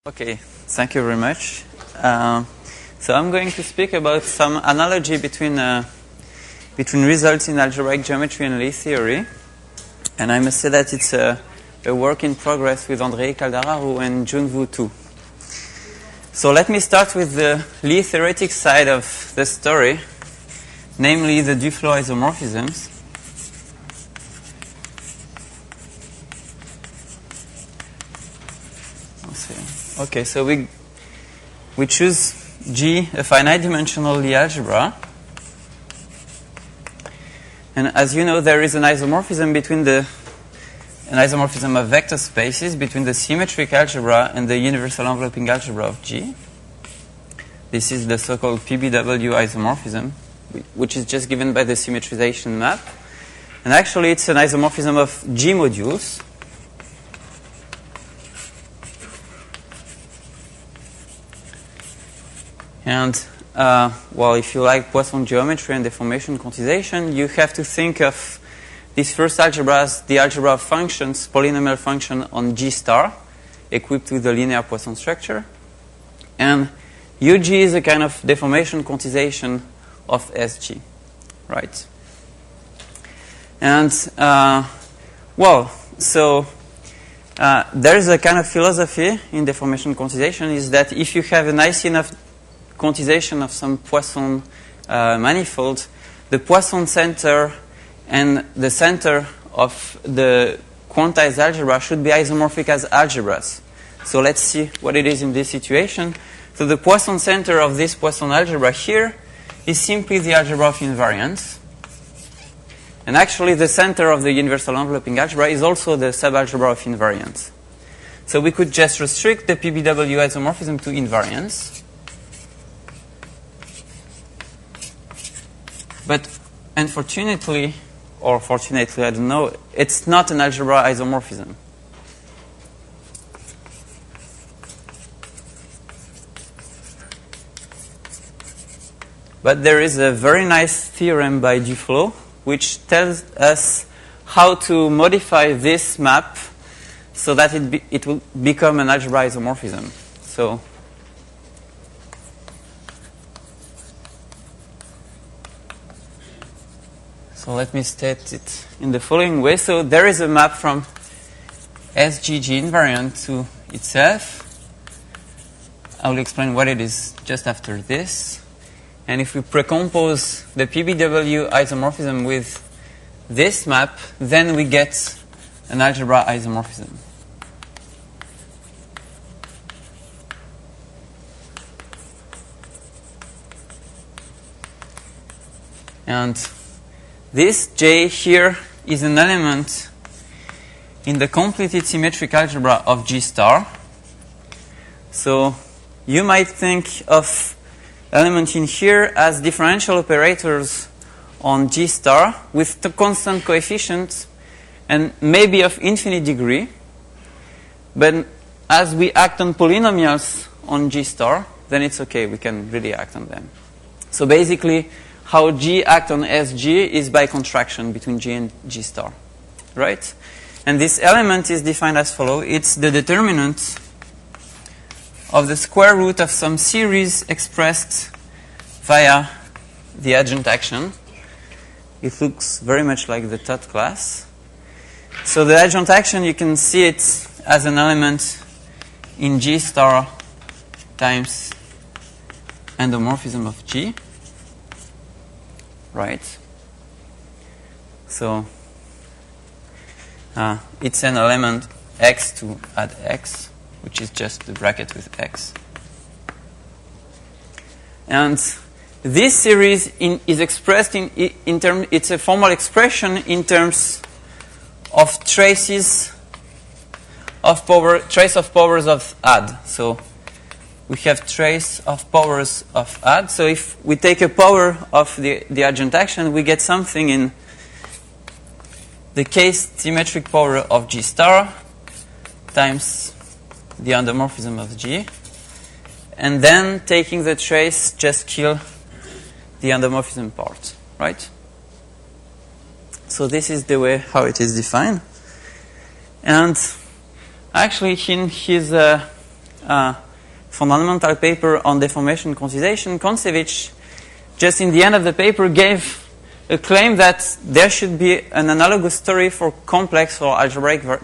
Okay, thank you very much. So I'm going to speak about some analogy between results in algebraic geometry and Lie theory. And I must say that it's a work in progress with Andrei Caldararo and Junwu too. So let me start with the Lie theoretic side of the story, namely the Duflo isomorphisms. Okay, so we choose G, a finite dimensional Lie algebra. And as you know, there is an isomorphism of vector spaces between the symmetric algebra and the universal enveloping algebra of G. This is the so-called PBW isomorphism, which is just given by the symmetrization map. And actually, it's an isomorphism of G modules. And, well, if you like Poisson geometry and deformation quantization, you have to think of this first algebra as the algebra of functions, polynomial function on G star, equipped with the linear Poisson structure. And UG is a kind of deformation quantization of SG, right? And, well, so there is a kind of philosophy in deformation quantization is that if you have a nice enough quantization of some Poisson manifold, the Poisson center and the center of the quantized algebra should be isomorphic as algebras. So let's see what it is in this situation. So the Poisson center of this Poisson algebra here is simply the algebra of invariance. And actually the center of the universal enveloping algebra is also the subalgebra of invariance. So we could just restrict the PBW isomorphism to invariance. But unfortunately, or fortunately, I don't know, it's not an algebra isomorphism. But there is a very nice theorem by Duflo which tells us how to modify this map so that it will become an algebra isomorphism. So let me state it in the following way. So there is a map from SGG invariant to itself. I will explain what it is just after this. And if we precompose the PBW isomorphism with this map, then we get an algebra isomorphism. And this J here is an element in the completed symmetric algebra of G star. So you might think of element in here as differential operators on G star with the constant coefficient and maybe of infinite degree. But as we act on polynomials on G star, then it's okay, we can really act on them. So basically, how G act on SG is by contraction between G and G star, right? And this element is defined as follows. It's the determinant of the square root of some series expressed via the adjunct action. It looks very much like the third class. So the adjunct action, you can see it as an element in G star times endomorphism of G. Right. So it's an element x to add x, which is just the bracket with x. And this series is expressed in terms. It's a formal expression in terms of traces of powers of add. So we have trace of powers of add. So if we take a power of the adjunct action, we get something in the case symmetric power of G star times the endomorphism of G. And then taking the trace, just kill the endomorphism part, right? So this is the way how it is defined. And actually in his fundamental paper on deformation quantization, Concierge just in the end of the paper gave a claim that there should be an analogous story for complex or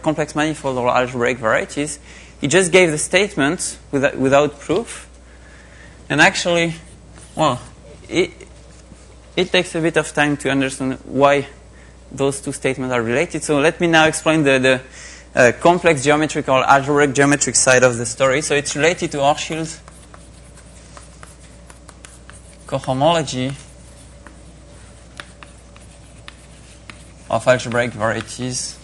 complex manifold or algebraic varieties. He just gave the statement without proof. And actually, well, it takes a bit of time to understand why those two statements are related. So let me now explain the complex geometrical, algebraic geometric side of the story. So it's related to Hochschild cohomology of algebraic varieties,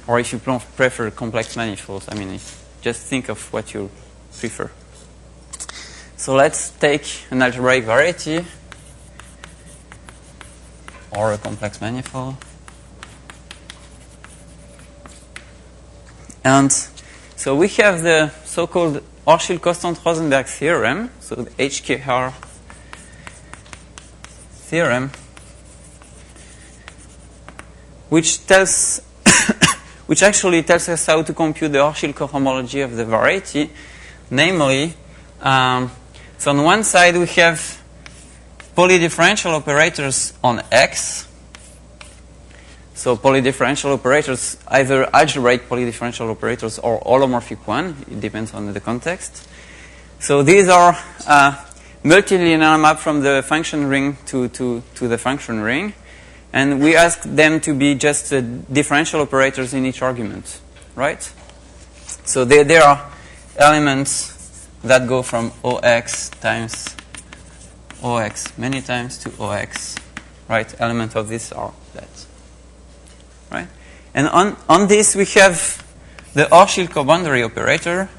or if you prefer complex manifolds, I mean, just think of what you prefer. So let's take an algebraic variety or a complex manifold. And so we have the so-called Hochschild-Constant-Rosenberg theorem, so the HKR theorem, which actually tells us how to compute the Hochschild cohomology of the variety. Namely, so on one side we have polydifferential operators on X. So polydifferential operators, either algebraic polydifferential operators or holomorphic one. It depends on the context. So these are multilinear map from the function ring to the function ring. And we ask them to be just differential operators in each argument, right? So there are elements that go from OX times OX many times to OX, right? Element of this are that, right? And on this we have the Hochschild coboundary operator.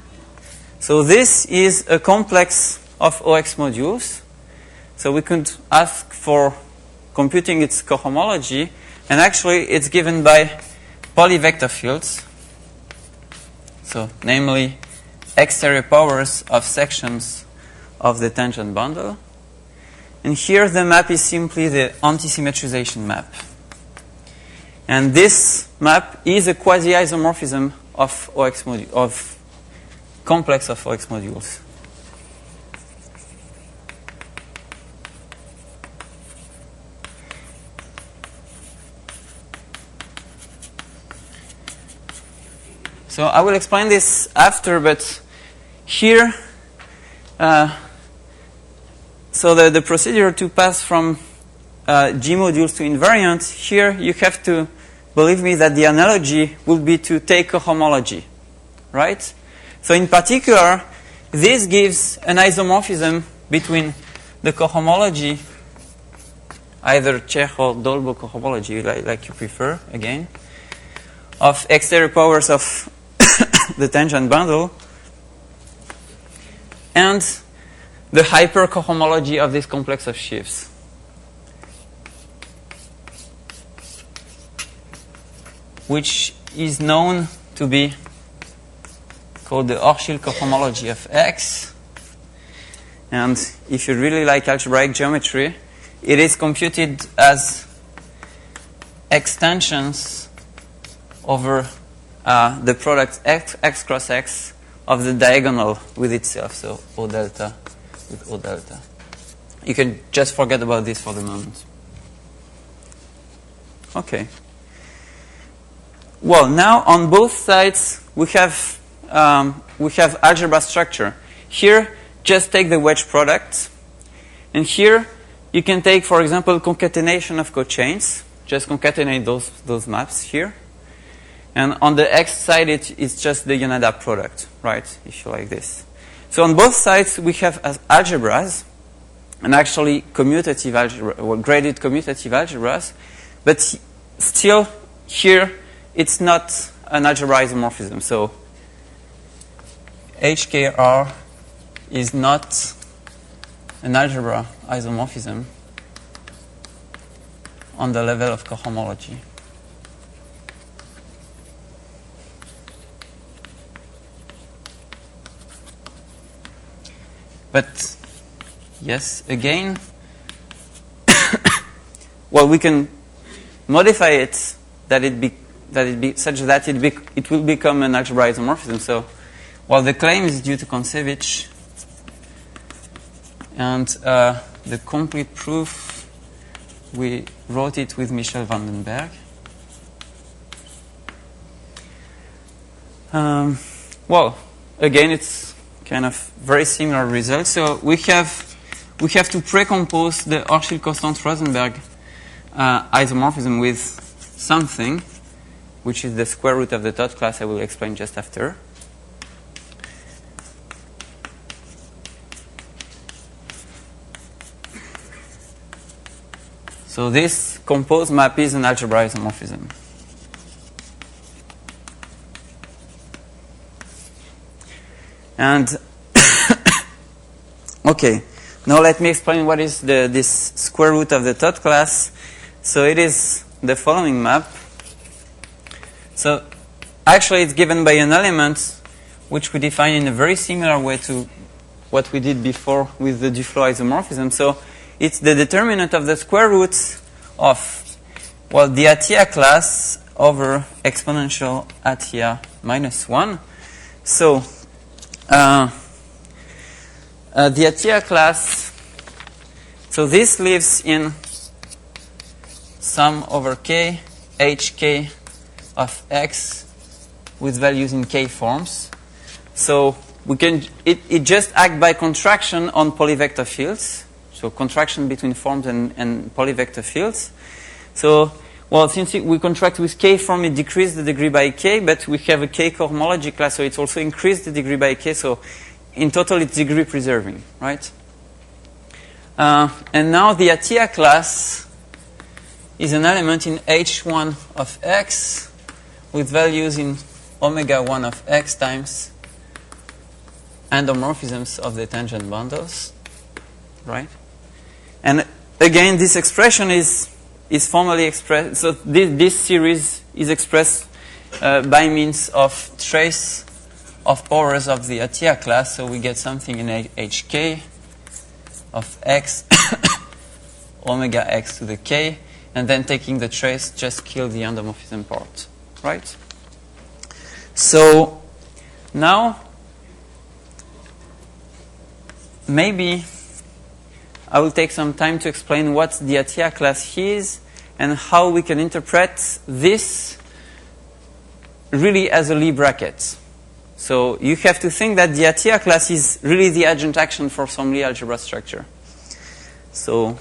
So this is a complex of OX modules. So we could ask for computing its cohomology, and actually it's given by polyvector fields. So namely exterior powers of sections of the tangent bundle. And here the map is simply the antisymmetrization map. And this map is a quasi-isomorphism of OX of complex of OX modules. So I will explain this after, but here, so the procedure to pass from G modules to invariant, here you have to believe me that the analogy would be to take cohomology, right? So in particular, this gives an isomorphism between the cohomology, either Čech or Dolbeault cohomology, like you prefer, again, of exterior powers of the tangent bundle, and the hypercohomology of this complex of sheaves. Which is known to be called the Hochschild cohomology of X. And if you really like algebraic geometry, it is computed as extensions over the product x cross x of the diagonal with itself, so O delta with O delta. You can just forget about this for the moment. Okay. Well, now on both sides we have algebra structure. Here, just take the wedge product, and here you can take, for example, concatenation of cochains. Just concatenate those maps here. And on the X side, it's just the Yoneda product, right? If you like this. So on both sides, we have algebras, and actually commutative algebra, or graded commutative algebras. But still, here, it's not an algebra isomorphism. So HKR is not an algebra isomorphism on the level of cohomology. But yes, again, well, we can modify it that it such that it will become an algebra isomorphism. So, well, the claim is due to Kontsevich, and the complete proof, we wrote it with Michel Vandenberg. Well, again, it's kind of very similar results. So we have to precompose the Hochschild-Constant-Rosenberg isomorphism with something, which is the square root of the third class. I will explain just after. So this composed map is an algebra isomorphism. And okay, now let me explain what is this square root of the third class. So it is the following map. So actually it's given by an element which we define in a very similar way to what we did before with the Duflo isomorphism. So it's the determinant of the square root of, well, the Atiyah class over exponential Atiyah minus 1. So the Atiyah class, so this lives in sum over k, hk of x with values in k forms. So we can it just acts by contraction on polyvector fields. So contraction between forms and polyvector fields. So, well, since we contract with k form, it decreases the degree by k, but we have a k cohomology class, so it's also increased the degree by k. So in total, it's degree preserving, right? And now the Atiyah class is an element in h1 of x with values in omega 1 of x times endomorphisms of the tangent bundles, right? And again, this expression is formally expressed. So this series is expressed by means of trace of powers of the Atiyah class. So we get something in hk of x omega x to the k, and then taking the trace, just kill the endomorphism part, right? So now maybe I will take some time to explain what the Atiyah class is and how we can interpret this really as a Lie bracket. So you have to think that the Atiyah class is really the adjunct action for some Lie algebra structure. So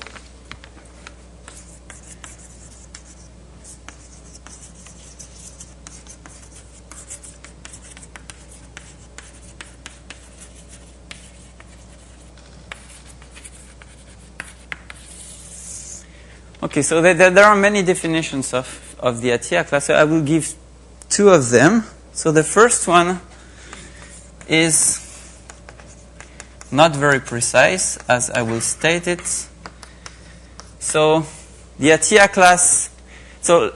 okay, so there are many definitions of the Atiyah class. So I will give two of them. So the first one is not very precise, as I will state it. So the Atiyah class, so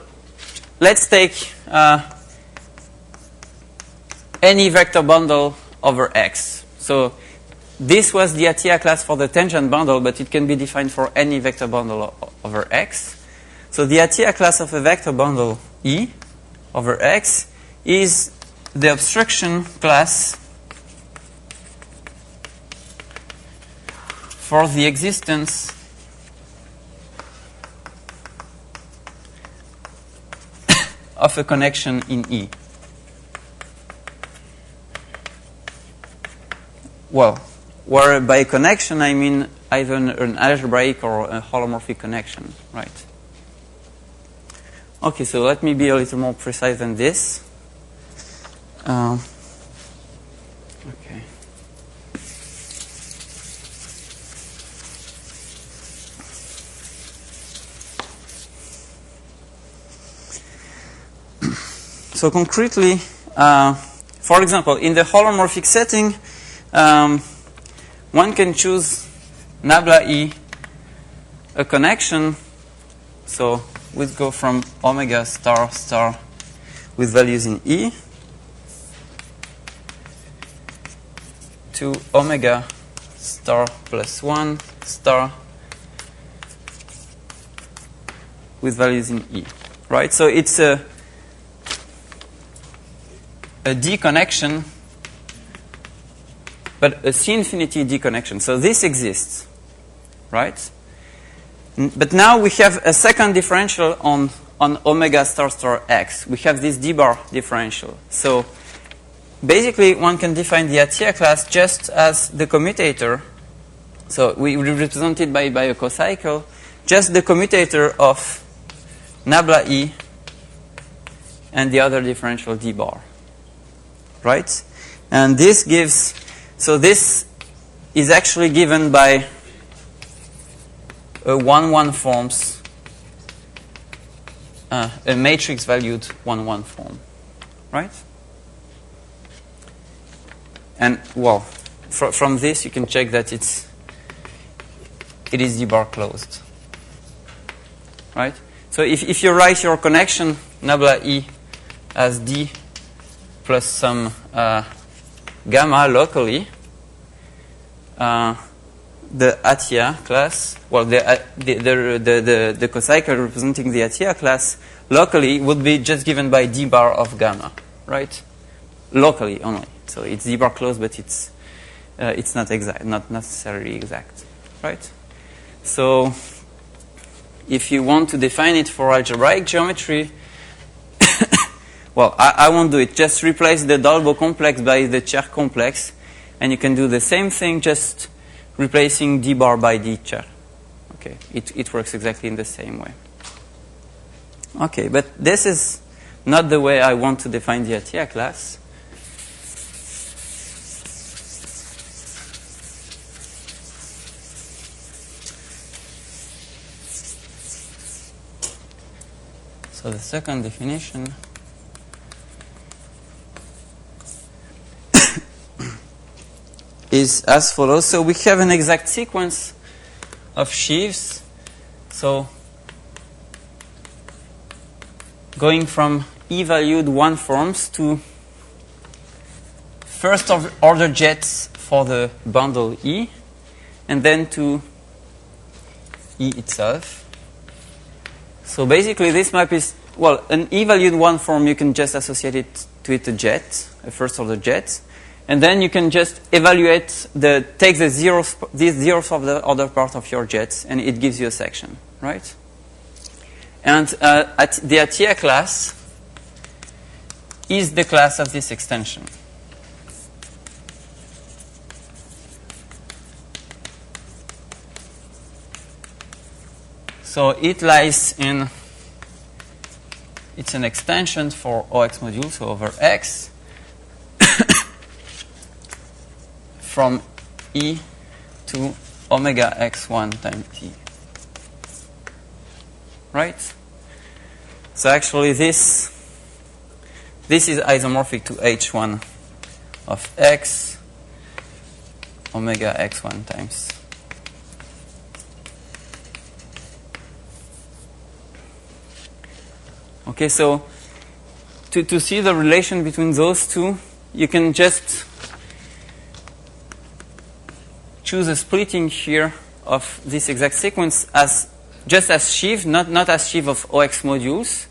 let's take any vector bundle over X. So this was the Atiyah class for the tangent bundle, but it can be defined for any vector bundle over X. So the Atiyah class of a vector bundle E over X is the obstruction class for the existence of a connection in E. Well, where by connection I mean either an algebraic or a holomorphic connection, right? Okay, so let me be a little more precise than this. Okay. So concretely, for example, in the holomorphic setting, one can choose nabla E a connection. So we go from omega star star with values in E to omega star plus 1 star with values in E, right? So it's a a D connection, but a C infinity D connection. So this exists, right? But now we have a second differential on omega star star x. We have this D bar differential. So basically, one can define the Atiyah class just as the commutator. So we represent it by a cocycle, just the commutator of nabla E and the other differential D bar, right? And this gives, so this is actually given by a 1-1 forms, a matrix valued 1-1 form, right? And well, from this you can check that it is D bar closed, right? So if you write your connection nabla E as D plus some gamma locally, the Atiyah class, well, the cocycle representing the Atiyah class locally would be just given by D bar of gamma, right? Locally only. So it's D bar closed, but it's not exact, not necessarily exact, right? So if you want to define it for algebraic geometry, well, I won't do it. Just replace the Dolbeault complex by the Chair complex, and you can do the same thing, just replacing D bar by D Chair. Okay, it works exactly in the same way. Okay, but this is not the way I want to define the Atiyah class. So the second definition is as follows. So we have an exact sequence of sheaves. So going from E-valued 1 forms to first order jets for the bundle E, and then to E itself. So basically this map is, well, an E-valued 1 form, you can just associate it to a jet, a first order jet. And then you can just evaluate take the zeros, these zeros of the other part of your jets, and it gives you a section, right? And at the Atiyah class is the class of this extension. So it lies in, it's an extension for OX module, so over X, from E to omega x1 times T. Right? So actually this is isomorphic to H1 of X omega x1 times. Okay, so to see the relation between those two, you can just choose a splitting here of this exact sequence as just as sheaf, not as sheaf of OX modules.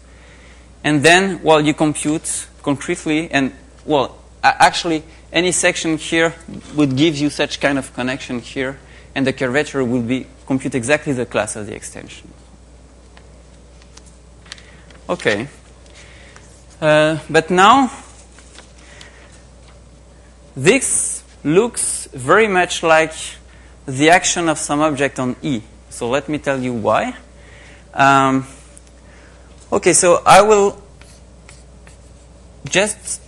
And then, well, you compute concretely, and, well, actually, any section here would give you such kind of connection here, and the curvature will be compute exactly the class of the extension. Okay. But now, this looks very much like the action of some object on E. So let me tell you why. Okay, so I will just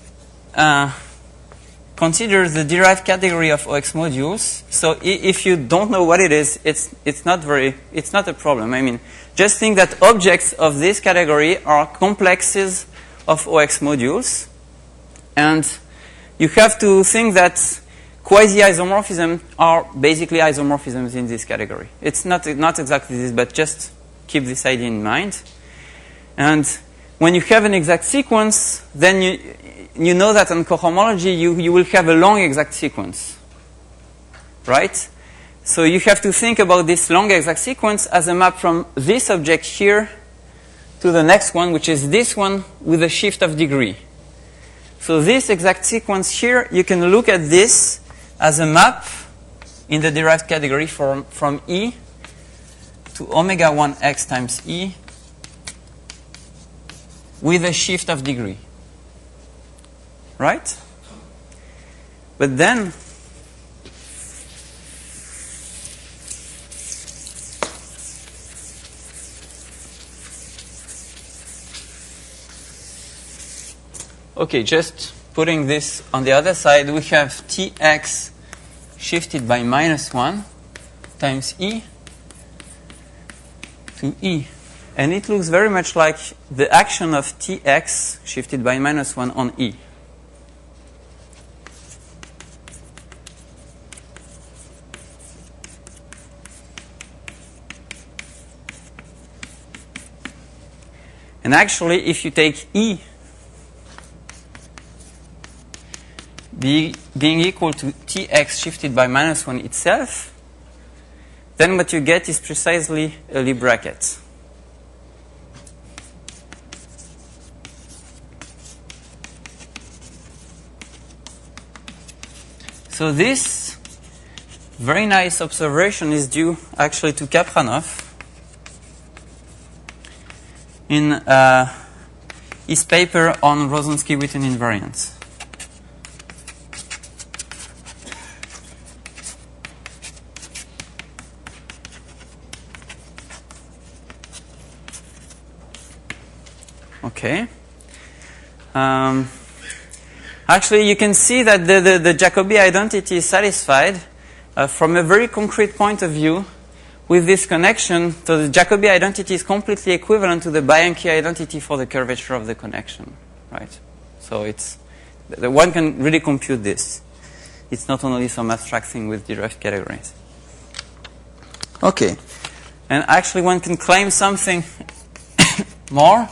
consider the derived category of OX modules. So if you don't know what it is, it's not a problem. I mean, just think that objects of this category are complexes of OX modules, and you have to think that quasi-isomorphisms are basically isomorphisms in this category. It's not exactly this, but just keep this idea in mind. And when you have an exact sequence, then you know that on cohomology you will have a long exact sequence, right? So you have to think about this long exact sequence as a map from this object here to the next one, which is this one with a shift of degree. So this exact sequence here, you can look at this as a map in the derived category from E to omega 1x times E with a shift of degree. Right? But then okay, just putting this on the other side, we have Tx shifted by minus 1 times E to E. And it looks very much like the action of Tx shifted by minus 1 on E. And actually, if you take E being equal to Tx shifted by minus 1 itself, then what you get is precisely a Lie bracket. So this very nice observation is due actually to Kapranov in his paper on Rosensky-Witten invariants. Okay. Actually, you can see that the Jacobi identity is satisfied from a very concrete point of view with this connection. So the Jacobi identity is completely equivalent to the Bianchi identity for the curvature of the connection, right? So it's one can really compute this. It's not only some abstract thing with derived categories. Okay, and actually one can claim something more.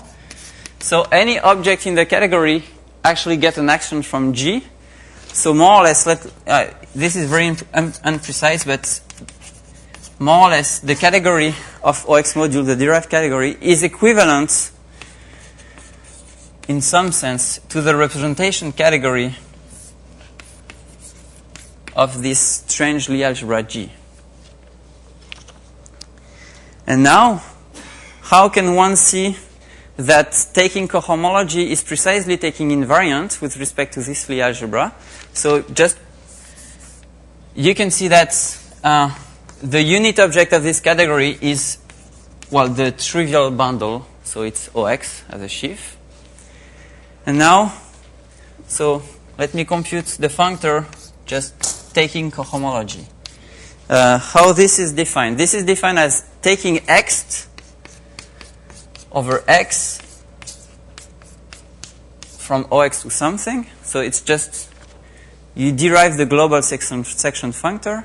So any object in the category actually get an action from G. So more or less, this is very unprecise, but more or less the category of OX module, the derived category, is equivalent in some sense to the representation category of this strange Lie algebra G. And now, how can one see that taking cohomology is precisely taking invariant with respect to this Lie algebra? So just, you can see that the unit object of this category is, well, the trivial bundle, so it's OX as a sheaf. And now, so let me compute the functor just taking cohomology. How this is defined? This is defined as taking X over X from OX to something. So it's just, you derive the global section functor.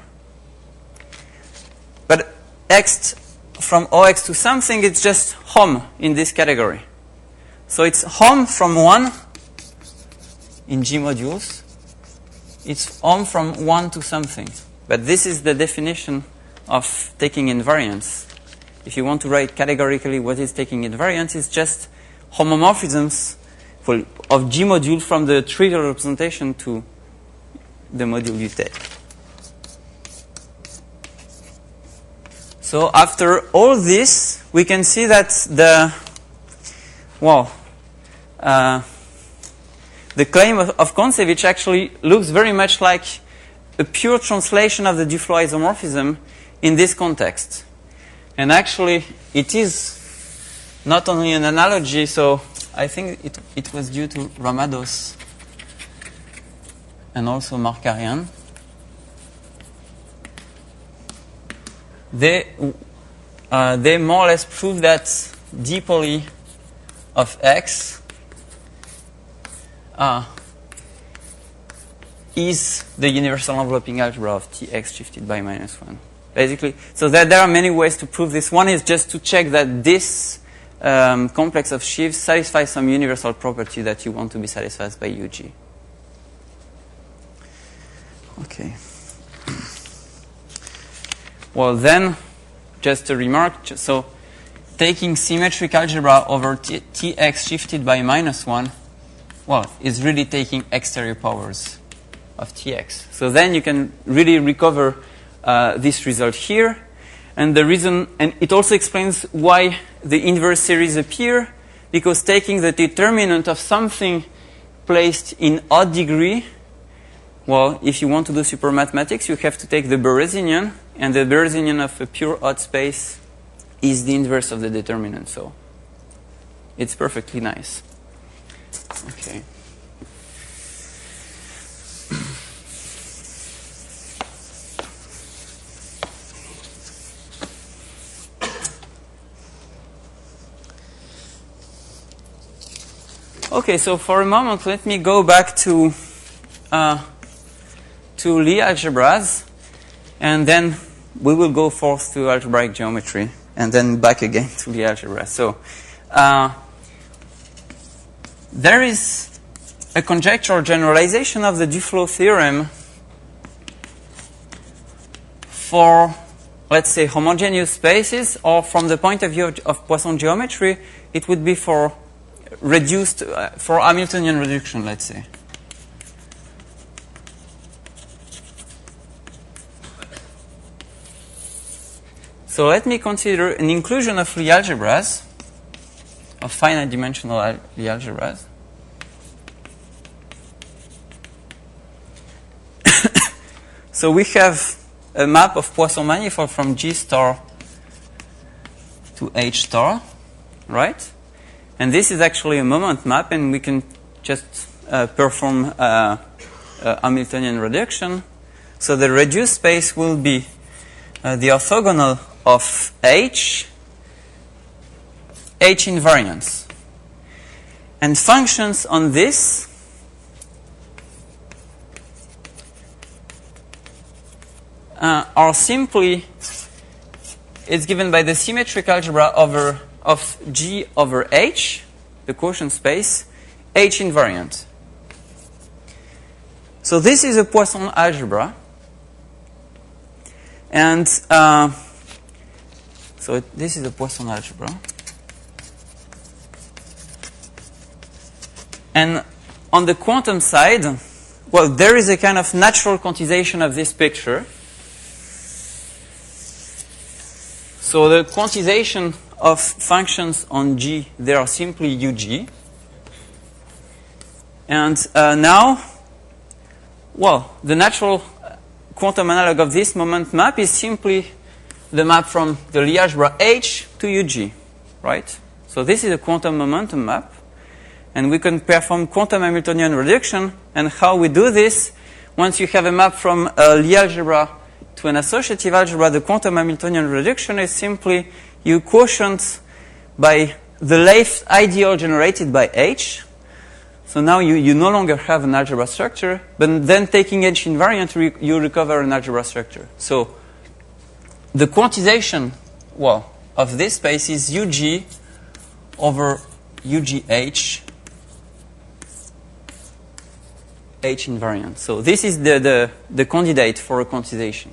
But X from OX to something, it's just hom in this category. So it's hom from 1 in G modules. It's hom from 1 to something. But this is the definition of taking invariance. If you want to write categorically what is taking invariance, it's just homomorphisms of G module from the trivial representation to the module you take. So after all this, we can see that the claim of Kontsevich actually looks very much like a pure translation of the Duflo isomorphism in this context. And actually, it is not only an analogy, so I think it was due to Ramados and also Markarian. They more or less prove that d-poly of X is the universal enveloping algebra of Tx shifted by minus 1. Basically, so there are many ways to prove this. One is just to check that this complex of sheaves satisfies some universal property that you want to be satisfied by UG. Okay. Well, then, just a remark. So, taking symmetric algebra over Tx shifted by minus 1 well, is really taking exterior powers of Tx. So then you can really recover this result here. And the reason, and it also explains why the inverse series appear, because taking the determinant of something placed in odd degree, well, if you want to do super mathematics, you have to take the Berezinian, and the Berezinian of a pure odd space is the inverse of the determinant. So it's perfectly nice. Okay. Okay, so for a moment, let me go back to Lie algebras, and then we will go forth to algebraic geometry, and then back again to Lie algebras. So there is a conjectural generalization of the Duflo theorem for, let's say, homogeneous spaces, or from the point of view of Poisson geometry, it would be for reduced, for Hamiltonian reduction, let's say. So let me consider an inclusion of Lie algebras, of finite dimensional Lie algebras. So we have a map of Poisson manifold from G star to H star, right? And this is actually a moment map, and we can just perform Hamiltonian reduction. So the reduced space will be the orthogonal of H invariants. And functions on this are simply, it's given by the symmetric algebra of G over H, the quotient space, H invariant. So this is a Poisson algebra. And so this is a Poisson algebra. And on the quantum side, well, there is a kind of natural quantization of this picture. So the quantization of functions on G, they are simply UG. And now, well, the natural quantum analog of this moment map is simply the map from the Lie algebra H to UG, right? So this is a quantum momentum map. And we can perform quantum Hamiltonian reduction. And how we do this, once you have a map from a Lie algebra to an associative algebra, the quantum Hamiltonian reduction is simply you quotient by the left ideal generated by H. So now you no longer have an algebra structure, but then taking H invariant, you recover an algebra structure. So the quantization, well, of this space is UG over UGH H invariant. So this is the candidate for a quantization.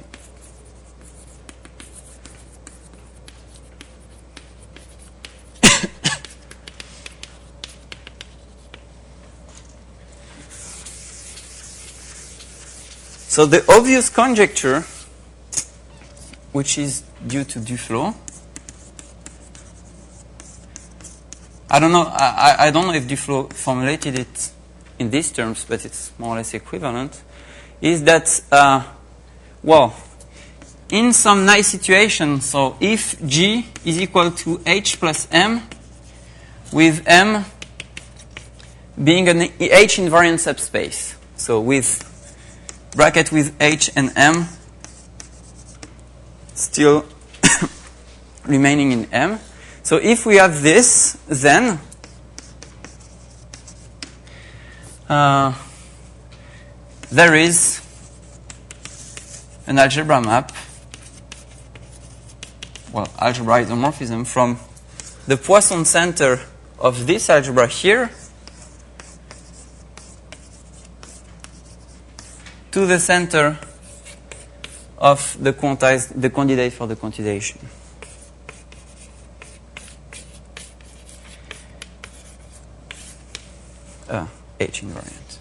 So the obvious conjecture, which is due to Duflo, I don't know. I don't know if Duflo formulated it in these terms, but it's more or less equivalent. Is that well, in some nice situation, so if G is equal to H plus M, with M being an H invariant subspace, so with bracket with H and M still remaining in M. So if we have this, then there is an algebra map, well, algebra isomorphism from the Poisson center of this algebra here to the center of the candidate for the quantization. H invariant.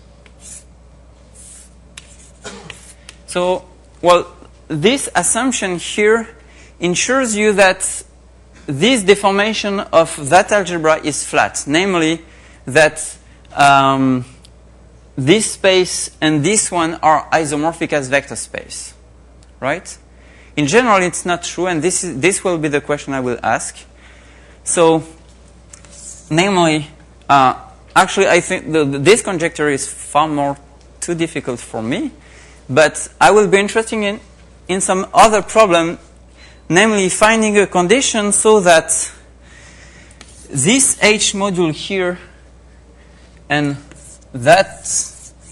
So, well, this assumption here ensures you that this deformation of that algebra is flat, namely that this space and this one are isomorphic as vector space, right? In general, it's not true, and this will be the question I will ask. So, namely, actually, I think this conjecture is far more too difficult for me, but I will be interested in some other problem, namely finding a condition so that this H module here and that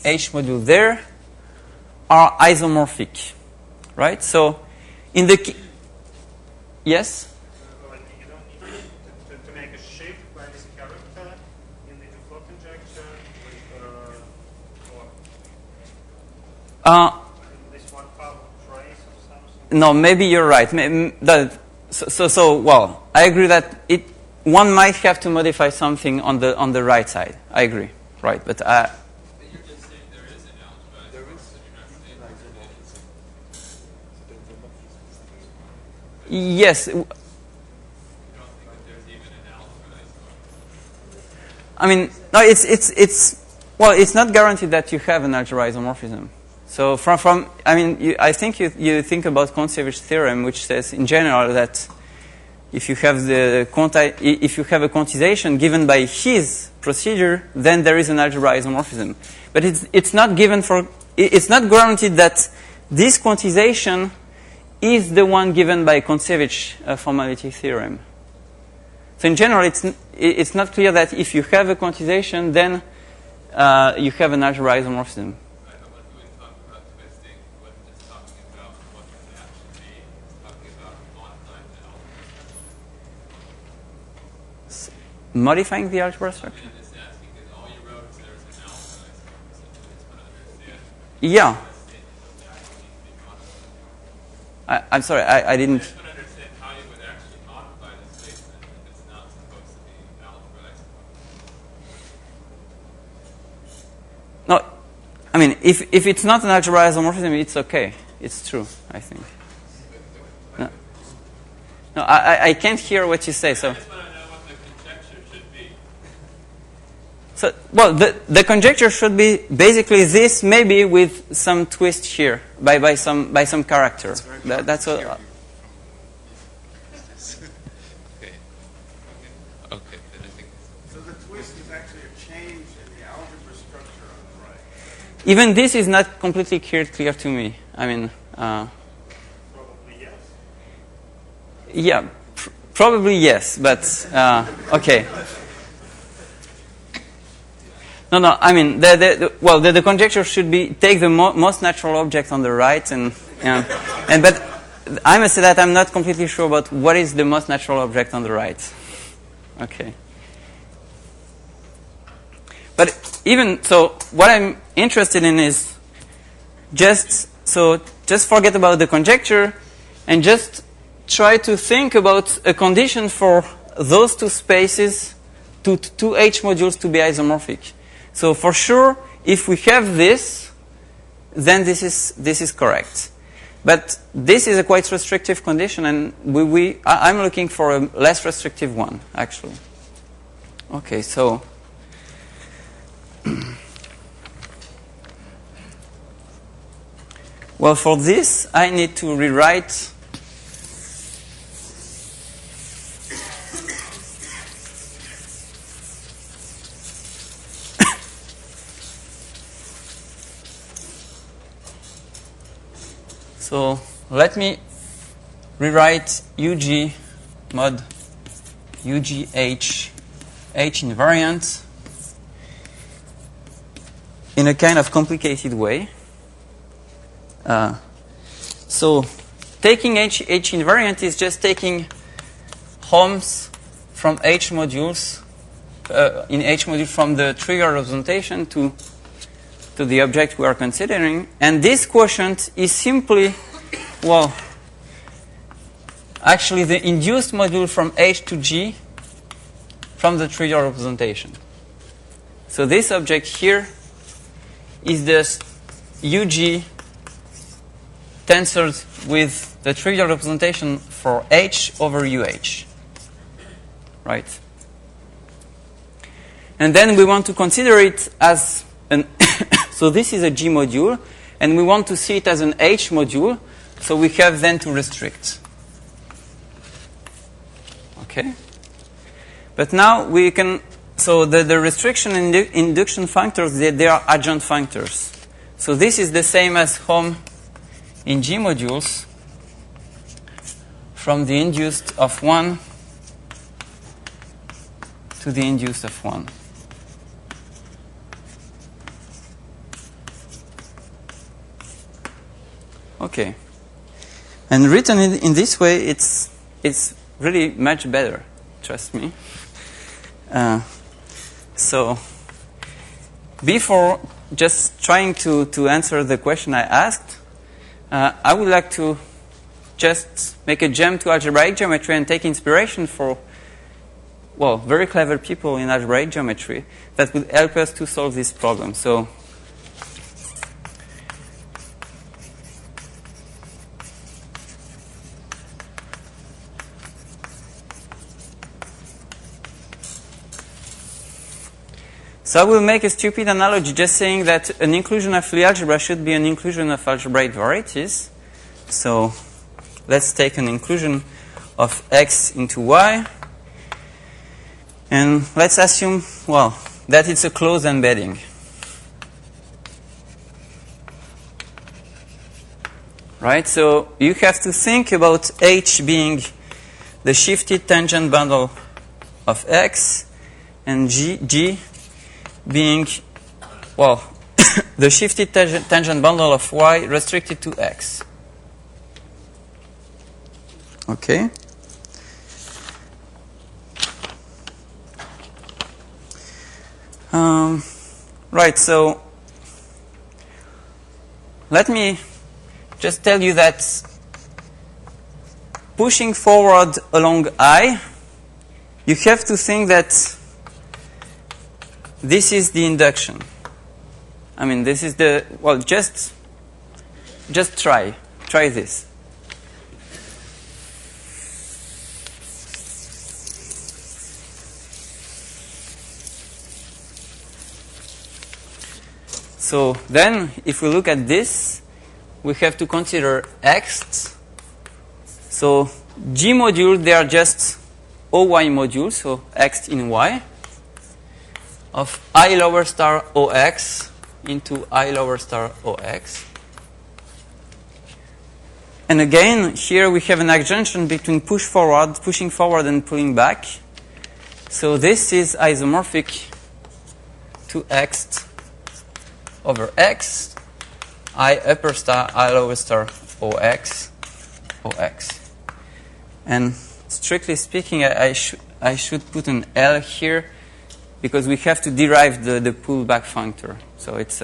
H module there are isomorphic, right? So, in the yes? Like you don't need to make a shift by this character in the flow conjecture with this one power trace or something. No, maybe you're right. So well, I agree that one might have to modify something on the right side. I agree, right? But you're just saying there is an algebra. There is. So you're not saying yes. you don't think that there's even an algebra. I mean, no. It's not guaranteed that you have an algebra isomorphism. So I think you think about Concierge Theorem, which says in general that if you have a quantization given by his procedure, then there is an algebra isomorphism. But it's not guaranteed that this quantization is the one given by Concierge formality theorem. So in general, it's not clear that if you have a quantization, then you have an algebra isomorphism. Modifying the algebra structure? Yeah. I'm sorry, I didn't. I just want to understand how you would actually modify the statement if it's not supposed to be algebraic. No, I mean, if it's not an algebra isomorphism, it's okay. It's true, I think. No, I can't hear what you say, so. I just want to know what the conjecture should be. So, well, the conjecture should be basically this, maybe with some twist here by some character. That's what. Okay. Okay. Then I think. So the twist is actually a change in the algebra structure on the right. Even this is not completely clear to me. I mean. Probably yes. Yeah, probably yes, but okay. No. I mean, the conjecture should be take the most natural object on the right, but I must say that I'm not completely sure about what is the most natural object on the right. Okay. But even so, what I'm interested in is just forget about the conjecture and just try to think about a condition for those two spaces, two H modules to be isomorphic. So for sure, if we have this, then this is correct. But this is a quite restrictive condition, and I'm looking for a less restrictive one, actually. Okay, so well, for this, I need to rewrite so let me rewrite UG mod UGH H invariant in a kind of complicated way. So taking H invariant is just taking homes from H modules in H module from the trigger representation to the object we are considering, and this quotient is simply, well, actually the induced module from H to G from the trigger representation. So this object here is the UG tensored with the trivial representation for H over UH. Right? And then we want to consider it as an so this is a G module, and we want to see it as an H module, so we have then to restrict. Okay? But now we can, so the restriction and induction functors, they are adjoint functors. So this is the same as home in G modules from the induced of 1 to the induced of 1. Okay. And written in this way, it's really much better, trust me. So before just trying to answer the question I asked, I would like to just make a jump to algebraic geometry and take inspiration for, well, very clever people in algebraic geometry that would help us to solve this problem. So I will make a stupid analogy just saying that an inclusion of Lie algebra should be an inclusion of algebraic varieties. So let's take an inclusion of x into y. And let's assume, well, that it's a closed embedding. Right? So you have to think about H being the shifted tangent bundle of x and G being, well, the shifted tangent bundle of y restricted to x. Okay? Right, so let me just tell you that pushing forward along I, you have to think that this is the induction. I mean, this is the, well, just try this. So then, if we look at this, we have to consider x. So G module, they are just OY modules, so x in y, of I lower star OX into I lower star OX. And again, here we have an adjunction between pushing forward and pulling back. So this is isomorphic to x over x, I upper star, I lower star OX, OX. And strictly speaking, I should put an L here, because we have to derive the pullback functor. So it's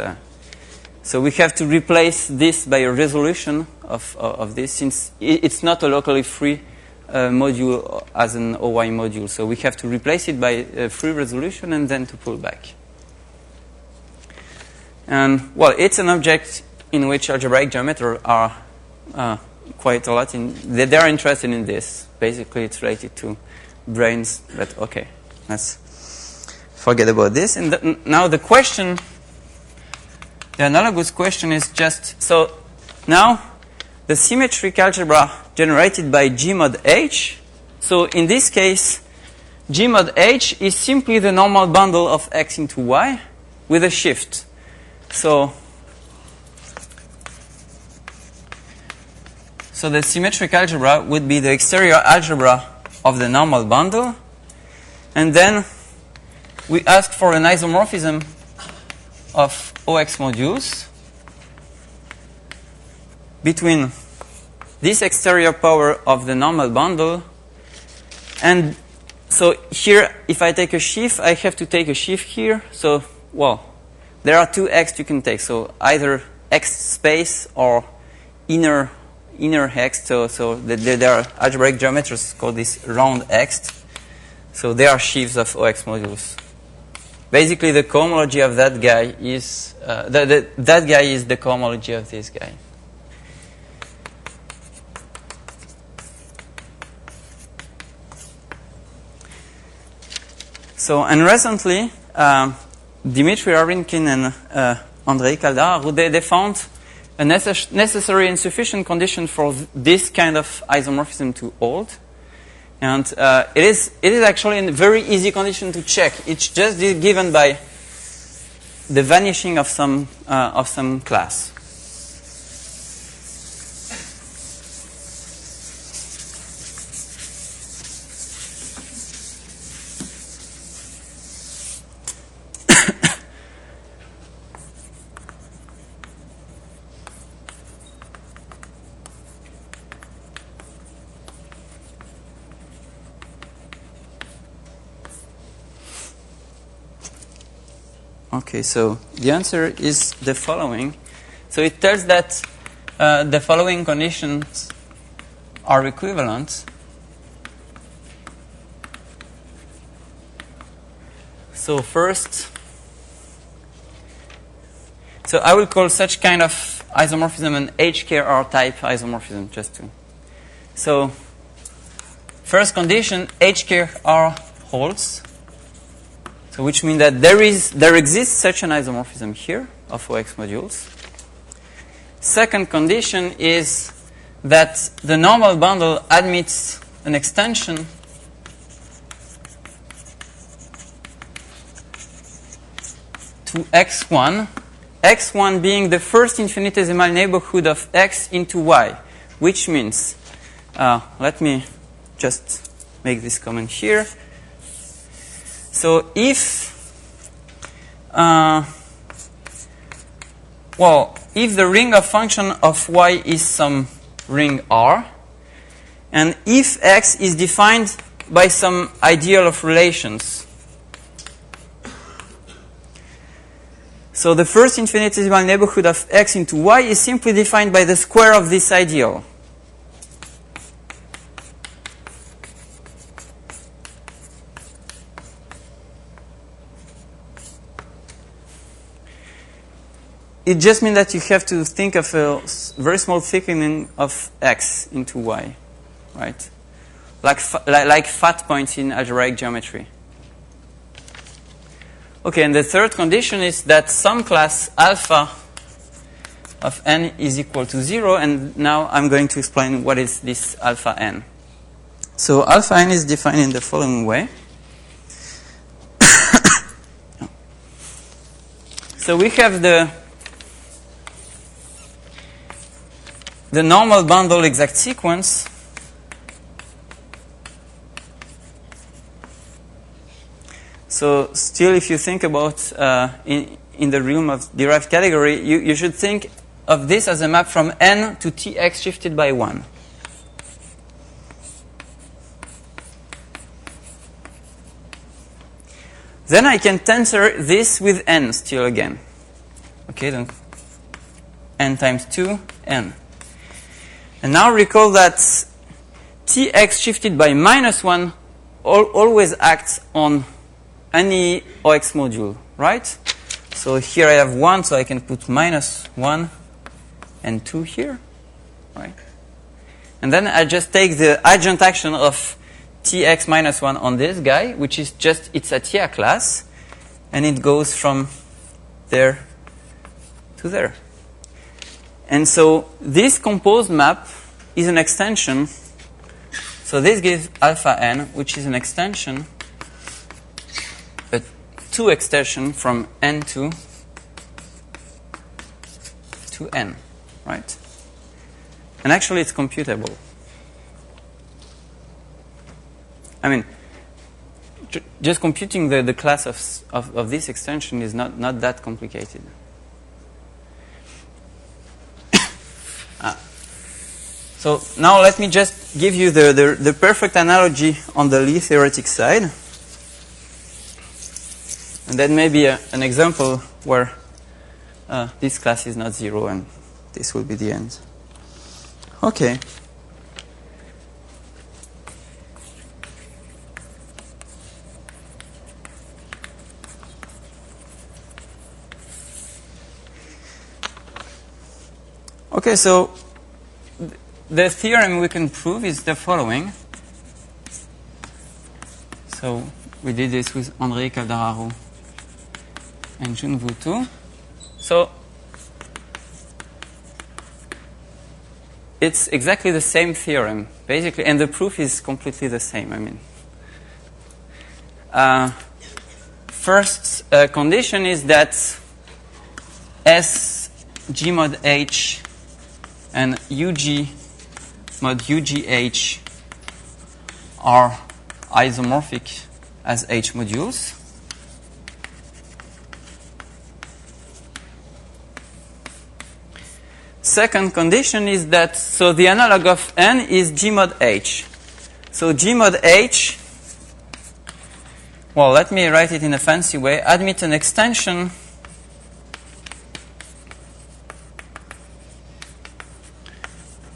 so we have to replace this by a resolution of this, since it's not a locally free module as an OY module. So we have to replace it by a free resolution and then to pull back. And well, it's an object in which algebraic geometry are quite a lot they are interested in this. Basically, it's related to brains, but okay, let's forget about this. And now the question, the analogous question is just, so now the symmetric algebra generated by G mod H. So in this case, G mod H is simply the normal bundle of x into y with a shift. So the symmetric algebra would be the exterior algebra of the normal bundle, and then we ask for an isomorphism of OX modules between this exterior power of the normal bundle, and so here, if I take a sheaf, I have to take a sheaf here. So, well, there are two x you can take. So either x space or inner x. So there are algebraic geometries called this round x. So they are sheaves of OX modules. basically the cohomology of that guy is that guy is the cohomology of this guy. So, and recently, Dimitri Arvinkin and Andrei Caldara, they found a necessary and sufficient condition for this kind of isomorphism to hold. And it is actually a very easy condition to check. It's just given by the vanishing of some class. Okay, so the answer is the following. So it tells that the following conditions are equivalent. So first, so I will call such kind of isomorphism an HKR type isomorphism, just to. So first condition, HKR holds. So which means that there exists such an isomorphism here of OX modules. Second condition is that the normal bundle admits an extension to x1, x1 being the first infinitesimal neighborhood of x into y, which means, let me just make this comment here. So if, if the ring of function of y is some ring R, and if x is defined by some ideal of relations, so the first infinitesimal neighborhood of x into y is simply defined by the square of this ideal. It just means that you have to think of a very small thickening of x into y, right? Like fat points in algebraic geometry. Okay, and the third condition is that some class alpha of n is equal to 0, and now I'm going to explain what is this alpha n. So alpha n is defined in the following way. So we have the normal bundle exact sequence. So still, if you think about in the realm of derived category, you should think of this as a map from n to tx shifted by 1. Then I can tensor this with n still again. Okay, then n times 2, n. And now recall that tx shifted by -1 always acts on any OX module, right? So here I have 1, so I can put -1 and 2 here, right? And then I just take the adjunct action of tx -1 on this guy, which is just its Atia class, and it goes from there to there. And so this composed map is an extension. So this gives alpha n, which is an extension, a 2 extension from n2 to n, right? And actually it's computable. I mean, just computing the class of this extension is not that complicated. So now let me just give you the perfect analogy on the Lie theoretic side. And then maybe an example where this class is not 0 and this will be the end. Okay. Okay, so the theorem we can prove is the following. So we did this with André Caldararo and Jun Vutu. So it's exactly the same theorem, basically, and the proof is completely the same. I mean, first condition is that S G mod H and UG mod UGH are isomorphic as H modules. Second condition is that, so the analog of N is G mod H. So G mod H, well, let me write it in a fancy way, admit an extension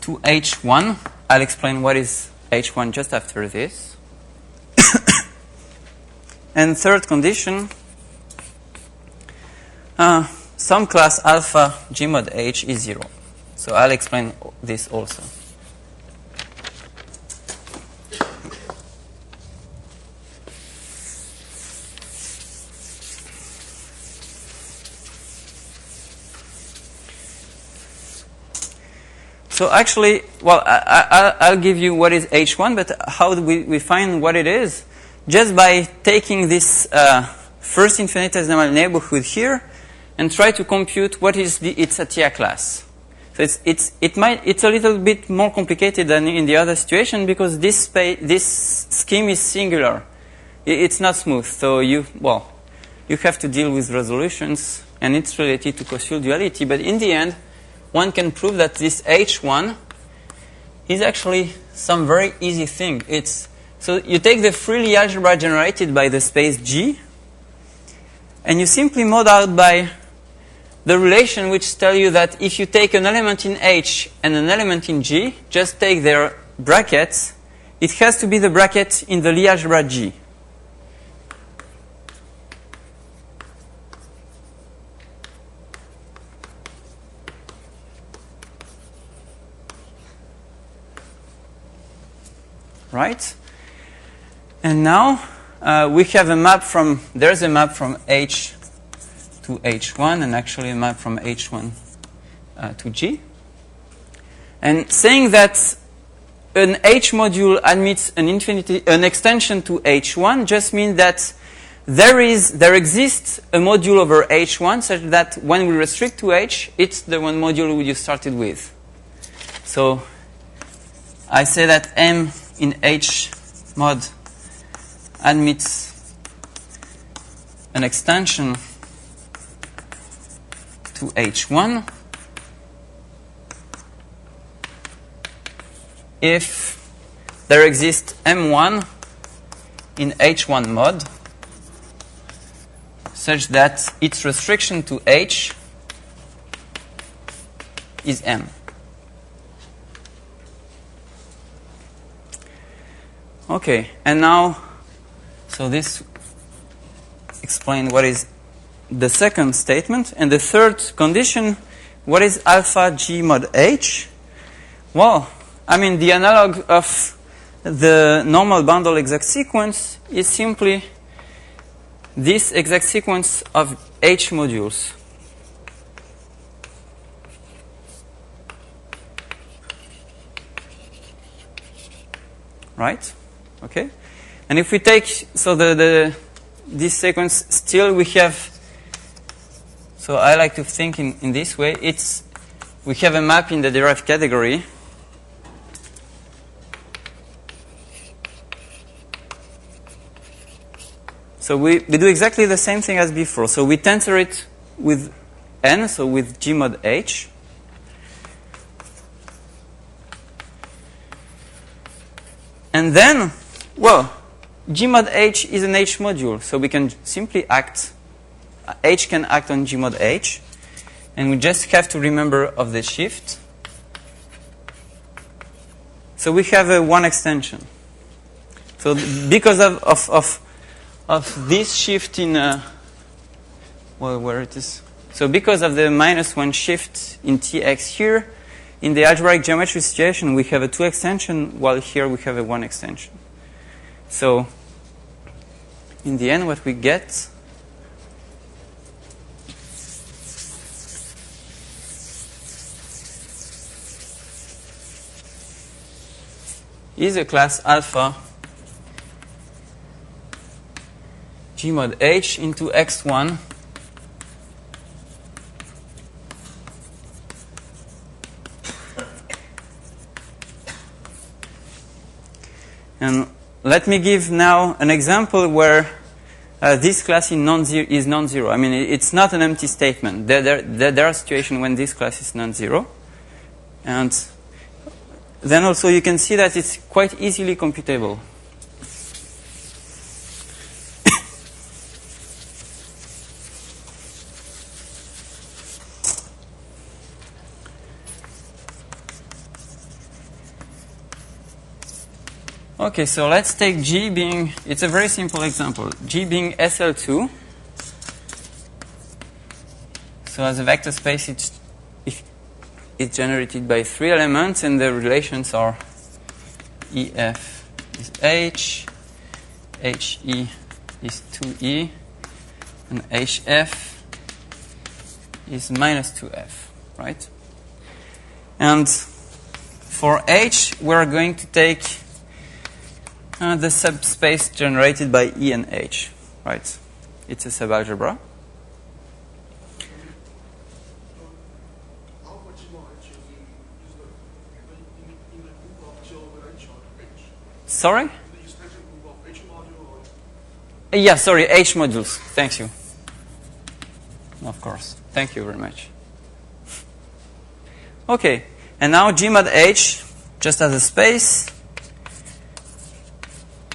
to H1. I'll explain what is H1 just after this. And third condition, some class alpha G mod H is 0. So I'll explain this also. So actually, well, I'll give you what is H1, but how do we find what it is? Just by taking this first infinitesimal neighborhood here and try to compute what is its Atiyah class. So it's a little bit more complicated than in the other situation because this scheme is singular. It's not smooth. So you have to deal with resolutions, and it's related to Cauchy duality. But in the end, one can prove that this H1 is actually some very easy thing. So you take the freely algebra generated by the space G, and you simply mod out by the relation which tell you that if you take an element in H and an element in G, just take their brackets, it has to be the bracket in the Lie algebra G. Right? And now we have a map from, there's a map from H to H1, and actually a map from H1 to G. And saying that an H module admits an extension to H1 just means that there exists a module over H1 such that when we restrict to H, it's the one module you started with. So I say that M in H mod admits an extension to H1 if there exists M1 in H1 mod such that its restriction to H is M. Okay, and now, so this explains what is the second statement. And the third condition, what is alpha G mod H? Well, I mean, the analog of the normal bundle exact sequence is simply this exact sequence of H modules. Right? Okay? And if we take, so this sequence, still we have, so I like to think in this way, we have a map in the derived category. So we do exactly the same thing as before. So we tensor it with N, so with G mod H. And then, well, G mod H is an H module, so we can simply act, H can act on G mod H, and we just have to remember of the shift. So we have a one extension. So because of this shift in, well, where it is. So because of the -1 shift in Tx here, in the algebraic geometry situation, we have a 2 extension, while here we have a 1 extension. So, in the end, what we get is a class alpha G mod H into X1 and let me give now an example where this class is non-zero. I mean, it's not an empty statement. There are situations when this class is non-zero. And then also you can see that it's quite easily computable. Okay, so let's take G being, it's a very simple example, G being SL2. So as a vector space, it's generated by 3 elements, and the relations are EF is H, HE is 2E, and HF is minus 2F, right? And for H, we're going to take the subspace generated by E and H, right? It's a subalgebra. Sorry? Yeah, sorry, H modules. Thank you. Of course. Thank you very much. Okay, and now G mod H, just as a space,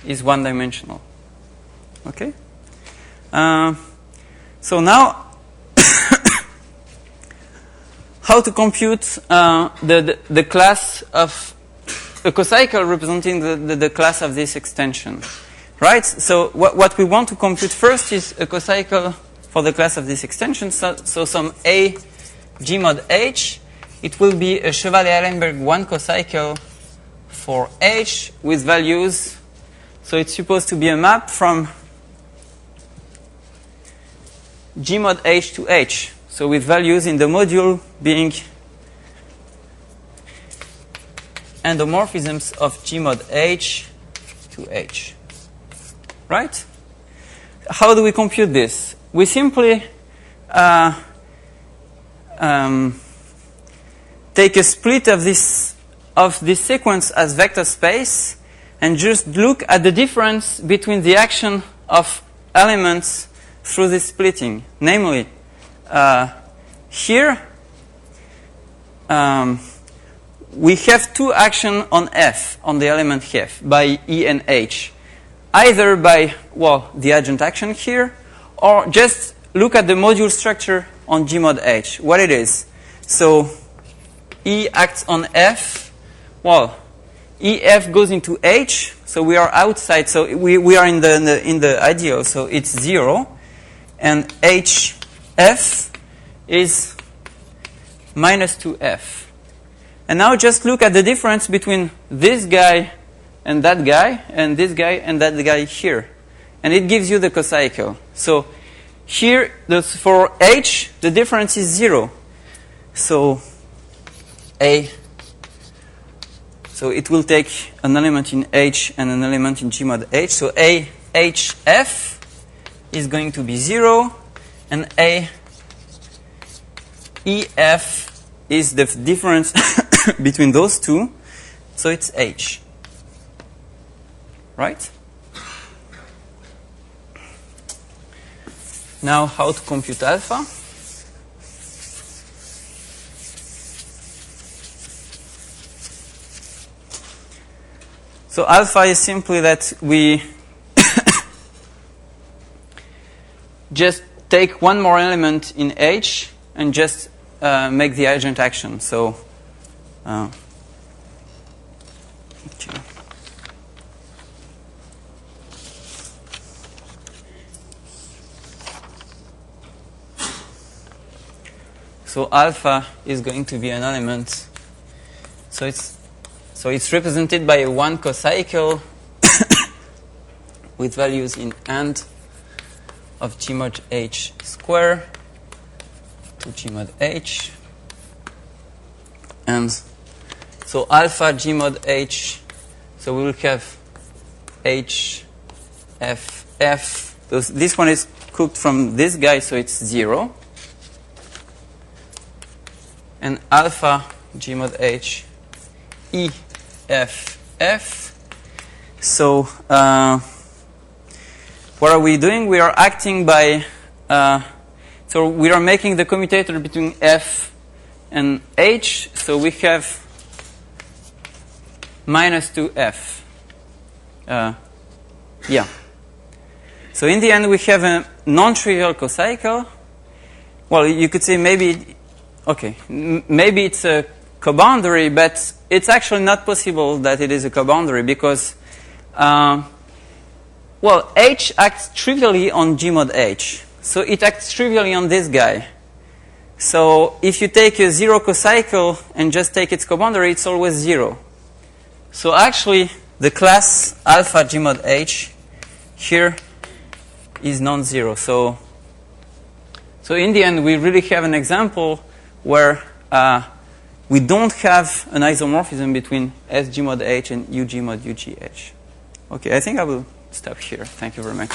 is one-dimensional. Okay? So now, how to compute the class of a cocycle representing the class of this extension. Right? So what we want to compute first is a cocycle for the class of this extension. So some A G mod H, it will be a Chevalier-Eilenberg 1 cocycle for H with values. So it's supposed to be a map from G mod H to H. So with values in the module being endomorphisms of G mod H to H. Right? How do we compute this? We simply take a split of this sequence as vector space and just look at the difference between the action of elements through this splitting. Namely, here we have 2 actions on F, on the element F, by E and H. Either by, well, the adjunct action here, or just look at the module structure on G mod H, what it is. So E acts on F, well, EF goes into H, so we are outside, so we are in the ideal, so it's 0, and HF is minus 2F. And now just look at the difference between this guy and that guy, and this guy and that guy here. And it gives you the cocycle. So here, for H, the difference is 0. So it will take an element in H and an element in G mod H. So HF is going to be 0, and EF is the difference between those two. So it's H. Right? Now, how to compute alpha? So alpha is simply that we just take one more element in H and just make the adjunct action. So, okay. So alpha is going to be an element So it's represented by one cocycle with values in and of G mod H square to G mod H. And so alpha G mod H, so we will have H, F, F. This one is cooked from this guy, so it's 0. And alpha G mod H, E, F, F. So what are we doing? We are acting by, so we are making the commutator between F and H. So we have minus 2F. Yeah. So in the end, we have a non-trivial cocycle. Well, you could say maybe, okay, maybe it's a coboundary, but it's actually not possible that it is a coboundary because, well, H acts trivially on G mod H. So it acts trivially on this guy. So if you take a 0 cocycle and just take its coboundary, it's always 0. So actually, the class alpha G mod H here is non-zero. So in the end, we really have an example where we don't have an isomorphism between S G mod H and U G mod UGH. Okay, I think I will stop here. Thank you very much.